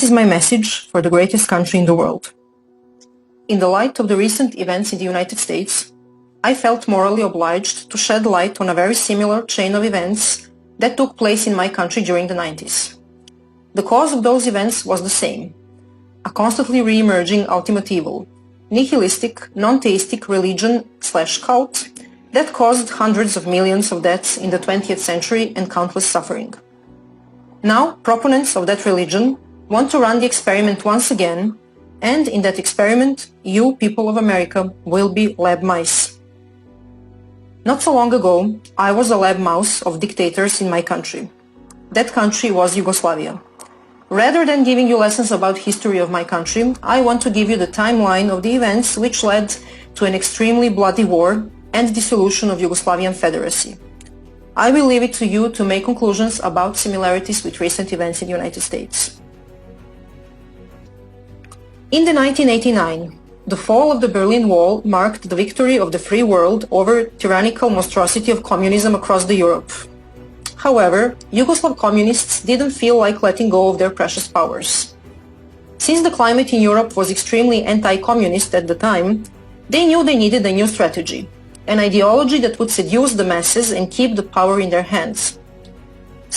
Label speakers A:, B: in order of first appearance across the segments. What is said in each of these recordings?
A: This is my message for the greatest country in the world. In the light of the recent events in the United States, I felt morally obliged to shed light on a very similar chain of events that took place in my country during the 90s. The cause of those events was the same: a constantly re-emerging ultimate evil, nihilistic, non-theistic religion/cult that caused hundreds of millions of deaths in the 20th century and countless suffering. Now, proponents of that religion want to run the experiment once again, and in that experiment, you, people of America, will be lab mice. Not so long ago, I was a lab mouse of dictators in my country. That country was Yugoslavia. Rather than giving you lessons about history of my country, I want to give you the timeline of the events which led to an extremely bloody war and dissolution of Yugoslavian Federacy. I will leave it to you to make conclusions about similarities with recent events in the United States. In the 1989, the fall of the Berlin Wall marked the victory of the free world over tyrannical monstrosity of communism across Europe. However, Yugoslav communists didn't feel like letting go of their precious powers. Since the climate in Europe was extremely anti-communist at the time, they knew they needed a new strategy, an ideology that would seduce the masses and keep the power in their hands.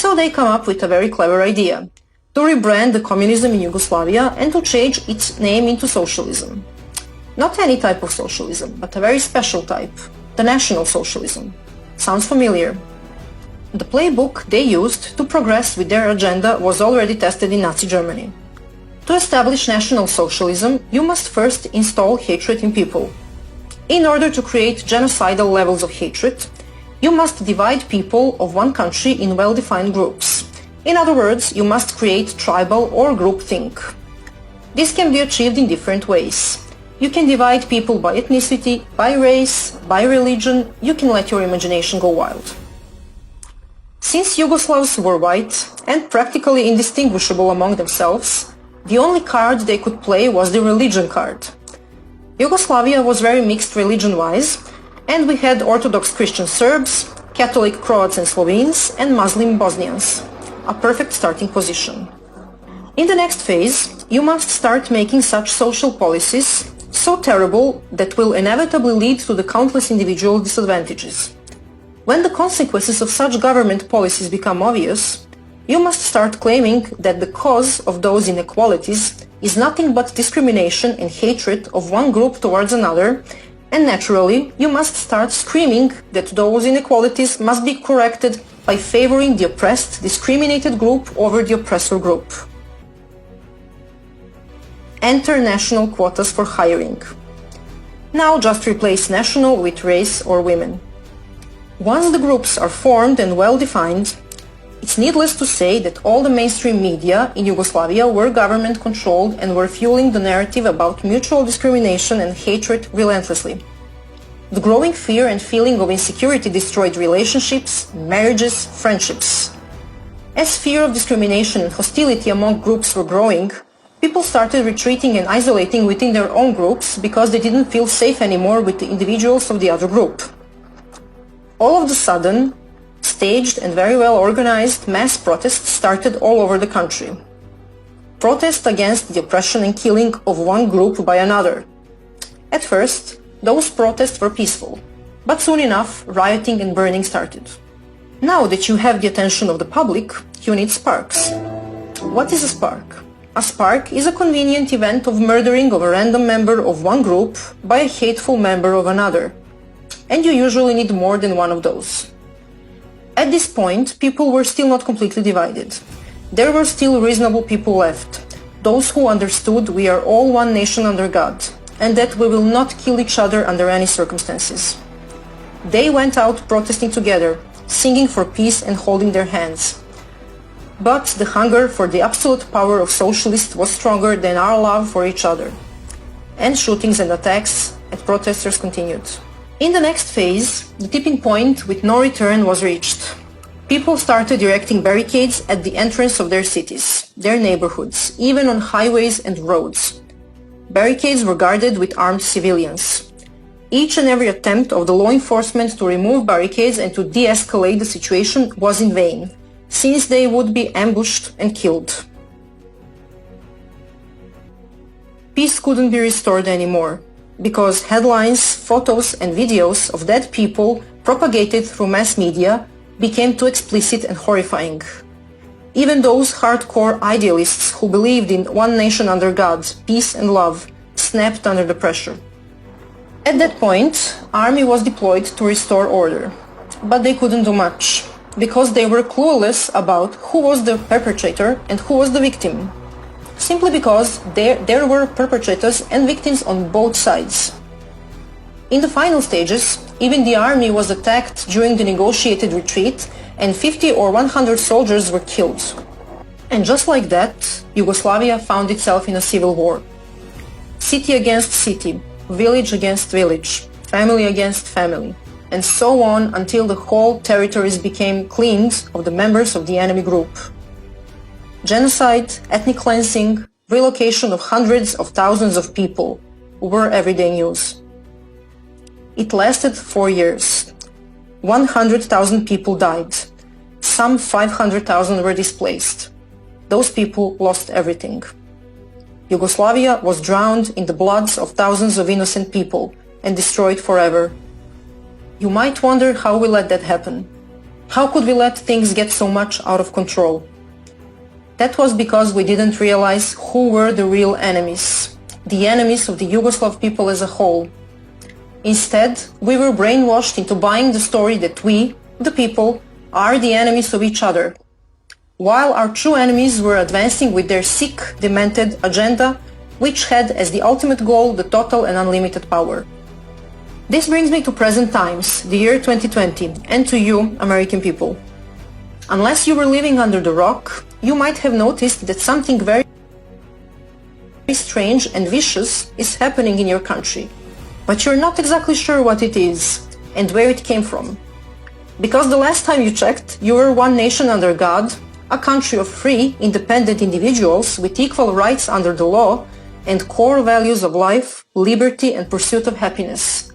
A: So they come up with a very clever idea: to rebrand the communism in Yugoslavia and to change its name into socialism. Not any type of socialism, but a very special type, the National Socialism. Sounds familiar? The playbook they used to progress with their agenda was already tested in Nazi Germany. To establish National Socialism, you must first install hatred in people. In order to create genocidal levels of hatred, you must divide people of one country in well-defined groups. In other words, you must create tribal or groupthink. This can be achieved in different ways. You can divide people by ethnicity, by race, by religion. You can let your imagination go wild. Since Yugoslavs were white and practically indistinguishable among themselves, the only card they could play was the religion card. Yugoslavia was very mixed religion-wise, and we had Orthodox Christian Serbs, Catholic Croats and Slovenes, and Muslim Bosnians. A perfect starting position. In the next phase, you must start making such social policies so terrible that will inevitably lead to the countless individual disadvantages. When the consequences of such government policies become obvious, you must start claiming that the cause of those inequalities is nothing but discrimination and hatred of one group towards another, and naturally, you must start screaming that those inequalities must be corrected by favoring the oppressed, discriminated group over the oppressor group. Enter national quotas for hiring. Now just replace national with race or women. Once the groups are formed and well-defined, it's needless to say that all the mainstream media in Yugoslavia were government-controlled and were fueling the narrative about mutual discrimination and hatred relentlessly. The growing fear and feeling of insecurity destroyed relationships, marriages, friendships. As fear of discrimination and hostility among groups were growing, people started retreating and isolating within their own groups because they didn't feel safe anymore with the individuals of the other group. All of a sudden, staged and very well organized mass protests started all over the country. Protests against the oppression and killing of one group by another. At first, those protests were peaceful, but soon enough, rioting and burning started. Now that you have the attention of the public, you need sparks. What is a spark? A spark is a convenient event of murdering of a random member of one group by a hateful member of another. And you usually need more than one of those. At this point, people were still not completely divided. There were still reasonable people left, those who understood we are all one nation under God, and that we will not kill each other under any circumstances. They went out protesting together, singing for peace and holding their hands. But the hunger for the absolute power of socialists was stronger than our love for each other. And shootings and attacks at protesters continued. In the next phase, the tipping point with no return was reached. People started erecting barricades at the entrance of their cities, their neighborhoods, even on highways and roads. Barricades were guarded with armed civilians. Each and every attempt of the law enforcement to remove barricades and to de-escalate the situation was in vain, since they would be ambushed and killed. peace couldn't be restored anymore, because headlines, photos and videos of dead people propagated through mass media became too explicit and horrifying. Even those hardcore idealists who believed in one nation under God, peace and love, snapped under the pressure. At that point, army was deployed to restore order, but they couldn't do much, because they were clueless about who was the perpetrator and who was the victim. Simply because there were perpetrators and victims on both sides. In the final stages, even the army was attacked during the negotiated retreat and 50 or 100 soldiers were killed. And just like that, Yugoslavia found itself in a civil war. City against city, village against village, family against family, and so on until the whole territories became cleansed of the members of the enemy group. Genocide, ethnic cleansing, relocation of hundreds of thousands of people were everyday news. It lasted 4 years. 100,000 people died. Some 500,000 were displaced. Those people lost everything. Yugoslavia was drowned in the bloods of thousands of innocent people and destroyed forever. You might wonder how we let that happen. How could we let things get so much out of control? That was because we didn't realize who were the real enemies, the enemies of the Yugoslav people as a whole. Instead, we were brainwashed into buying the story that we, the people, are the enemies of each other, while our true enemies were advancing with their sick, demented agenda, which had as the ultimate goal the total and unlimited power. This brings me to present times, the year 2020, and to you, American people. Unless you were living under the rock, you might have noticed that something very strange and vicious is happening in your country, but you're not exactly sure what it is and where it came from. Because the last time you checked, you were one nation under God, a country of free, independent individuals with equal rights under the law and core values of life, liberty and pursuit of happiness.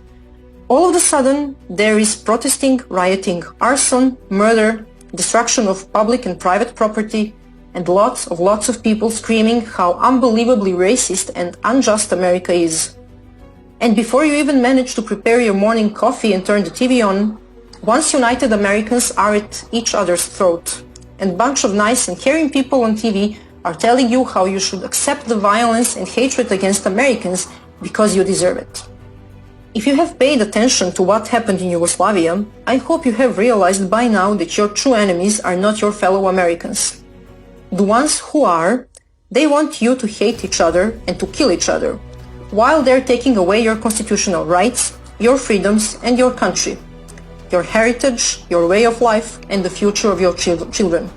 A: All of a sudden, there is protesting, rioting, arson, murder, destruction of public and private property, and lots of people screaming how unbelievably racist and unjust America is. And before you even manage to prepare your morning coffee and turn the TV on, once united Americans are at each other's throat, and a bunch of nice and caring people on TV are telling you how you should accept the violence and hatred against Americans because you deserve it. If you have paid attention to what happened in Yugoslavia, I hope you have realized by now that your true enemies are not your fellow Americans. The ones who are, they want you to hate each other and to kill each other, while they're taking away your constitutional rights, your freedoms and your country, your heritage, your way of life and the future of your children.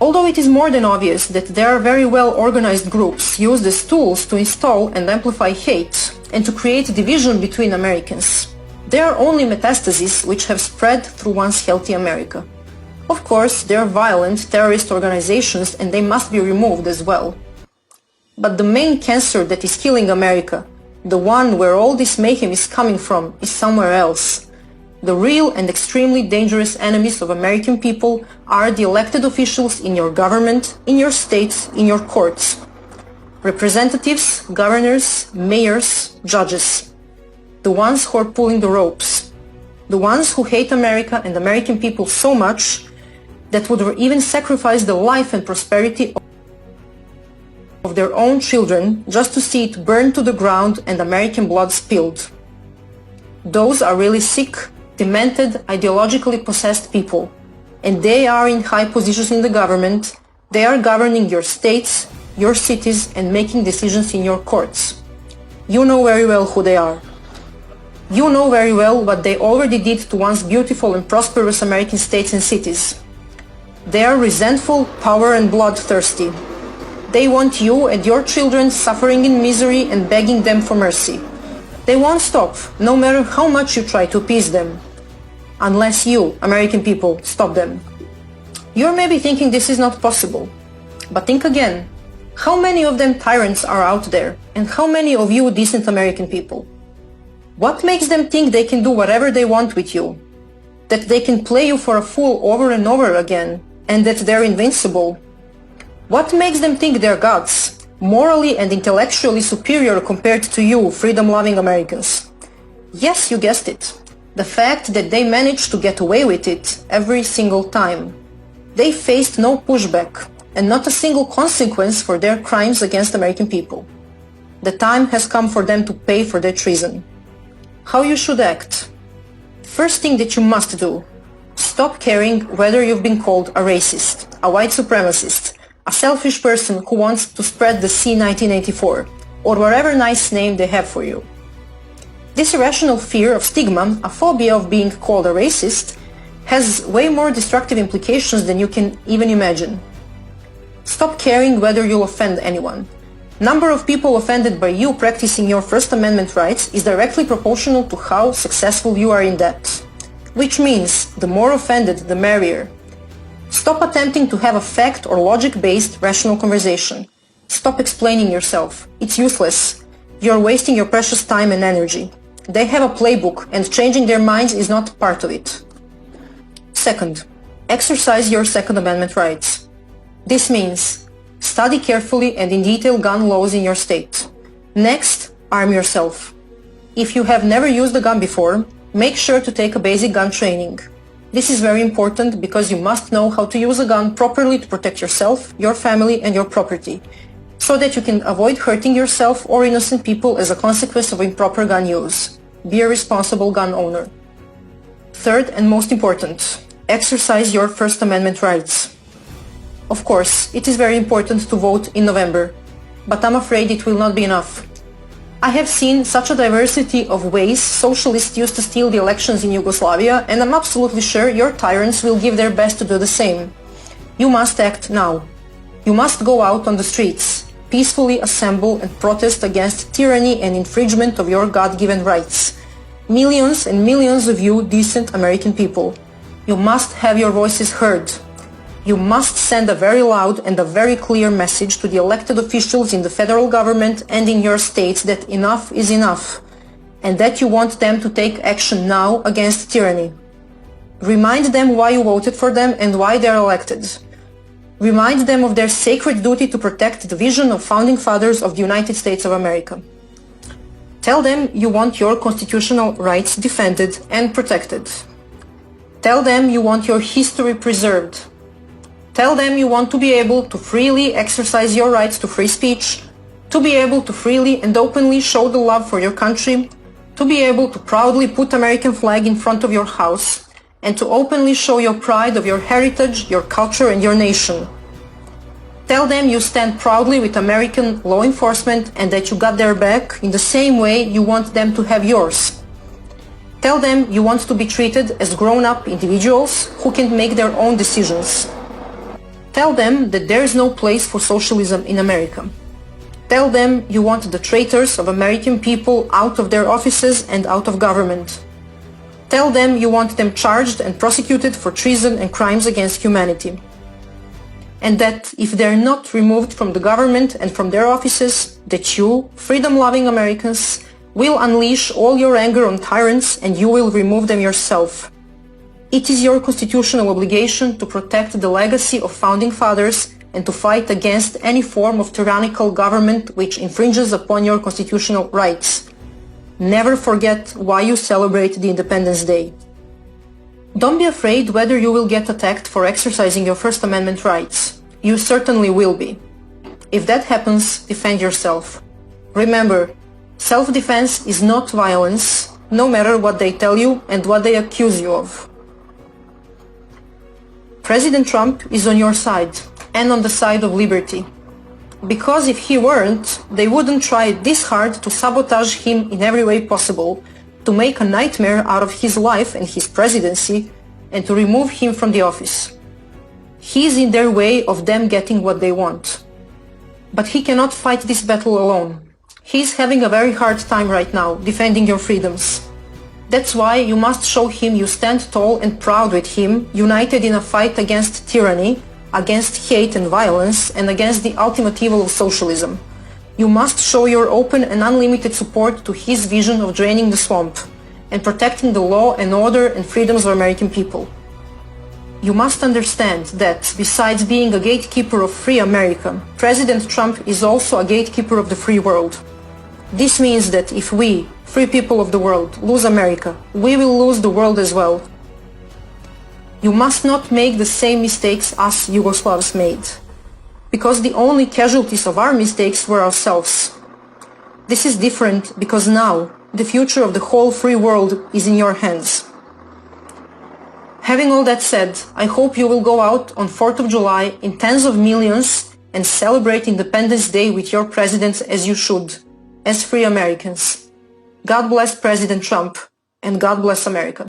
A: Although it is more than obvious that there are very well organized groups used as tools to install and amplify hate and to create division between Americans, there are only metastases which have spread through once healthy America. Of course, there are violent terrorist organizations and they must be removed as well. But the main cancer that is killing America, the one where all this mayhem is coming from, is somewhere else. The real and extremely dangerous enemies of American people are the elected officials in your government, in your states, in your courts. Representatives, governors, mayors, judges. The ones who are pulling the ropes. The ones who hate America and American people so much that would even sacrifice the life and prosperity of their own children just to see it burn to the ground and American blood spilled. Those are really sick, demented, ideologically possessed people, and they are in high positions in the government. They are governing your states, your cities, and making decisions in your courts. You know very well who they are. You know very well what they already did to once beautiful and prosperous American states and cities. They are resentful, power and bloodthirsty. They want you and your children suffering in misery and begging them for mercy. They won't stop, no matter how much you try to appease them. Unless you, American people, stop them. You're maybe thinking this is not possible. But think again. How many of them tyrants are out there? And how many of you decent American people? What makes them think they can do whatever they want with you? That they can play you for a fool over and over again? And that they're invincible? What makes them think they're gods? morally and intellectually superior compared to you, freedom-loving Americans. Yes, you guessed it. The fact that they managed to get away with it every single time. They faced no pushback and not a single consequence for their crimes against American people. The time has come for them to pay for their treason. How you should act? First thing that you must do, stop caring whether you've been called a racist, a white supremacist, a selfish person who wants to spread the C-1984, or whatever nice name they have for you. This irrational fear of stigma, a phobia of being called a racist, has way more destructive implications than you can even imagine. Stop caring whether you'll offend anyone. Number of people offended by you practicing your First Amendment rights is directly proportional to how successful you are in that. Which means, the more offended, the merrier. Stop attempting to have a fact or logic-based rational conversation. Stop explaining yourself. It's useless. You're wasting your precious time and energy. They have a playbook, and changing their minds is not part of it. Second, exercise your Second Amendment rights. This means study carefully and in detail gun laws in your state. Next, arm yourself. If you have never used a gun before, make sure to take a basic gun training. This is very important because you must know how to use a gun properly to protect yourself, your family, and your property, so that you can avoid hurting yourself or innocent people as a consequence of improper gun use. Be a responsible gun owner. Third and most important, exercise your First Amendment rights. Of course, it is very important to vote in November, but I'm afraid it will not be enough. I have seen such a diversity of ways socialists used to steal the elections in Yugoslavia, and I'm absolutely sure your tyrants will give their best to do the same. You must act now. You must go out on the streets, peacefully assemble and protest against tyranny and infringement of your God-given rights. Millions and millions of you decent American people. You must have your voices heard. You must send a very loud and a very clear message to the elected officials in the federal government and in your states that enough is enough, and that you want them to take action now against tyranny. Remind them why you voted for them and why they are elected. Remind them of their sacred duty to protect the vision of founding fathers of the United States of America. Tell them you want your constitutional rights defended and protected. Tell them you want your history preserved. Tell them you want to be able to freely exercise your rights to free speech, to be able to freely and openly show the love for your country, to be able to proudly put American flag in front of your house, and to openly show your pride of your heritage, your culture, and your nation. Tell them you stand proudly with American law enforcement and that you got their back in the same way you want them to have yours. Tell them you want to be treated as grown-up individuals who can make their own decisions. Tell them that there is no place for socialism in America. Tell them you want the traitors of American people out of their offices and out of government. Tell them you want them charged and prosecuted for treason and crimes against humanity. And that if they're not removed from the government and from their offices, that you, freedom-loving Americans, will unleash all your anger on tyrants and you will remove them yourself. It is your constitutional obligation to protect the legacy of founding fathers and to fight against any form of tyrannical government which infringes upon your constitutional rights. Never forget why you celebrate the Independence Day. Don't be afraid whether you will get attacked for exercising your First Amendment rights. You certainly will be. If that happens, defend yourself. Remember, self-defense is not violence, no matter what they tell you and what they accuse you of. President Trump is on your side, and on the side of liberty. Because if he weren't, they wouldn't try this hard to sabotage him in every way possible, to make a nightmare out of his life and his presidency, and to remove him from the office. He's in their way of them getting what they want. But he cannot fight this battle alone. He's having a very hard time right now, defending your freedoms. That's why you must show him you stand tall and proud with him, united in a fight against tyranny, against hate and violence, and against the ultimate evil of socialism. You must show your open and unlimited support to his vision of draining the swamp and protecting the law and order and freedoms of American people. You must understand that, besides being a gatekeeper of free America, President Trump is also a gatekeeper of the free world. This means that if we, free people of the world, lose America, we will lose the world as well. You must not make the same mistakes us Yugoslavs made, because the only casualties of our mistakes were ourselves. This is different because now the future of the whole free world is in your hands. Having all that said, I hope you will go out on 4th of July in tens of millions and celebrate Independence Day with your president as you should, as free Americans. God bless President Trump, and God bless America.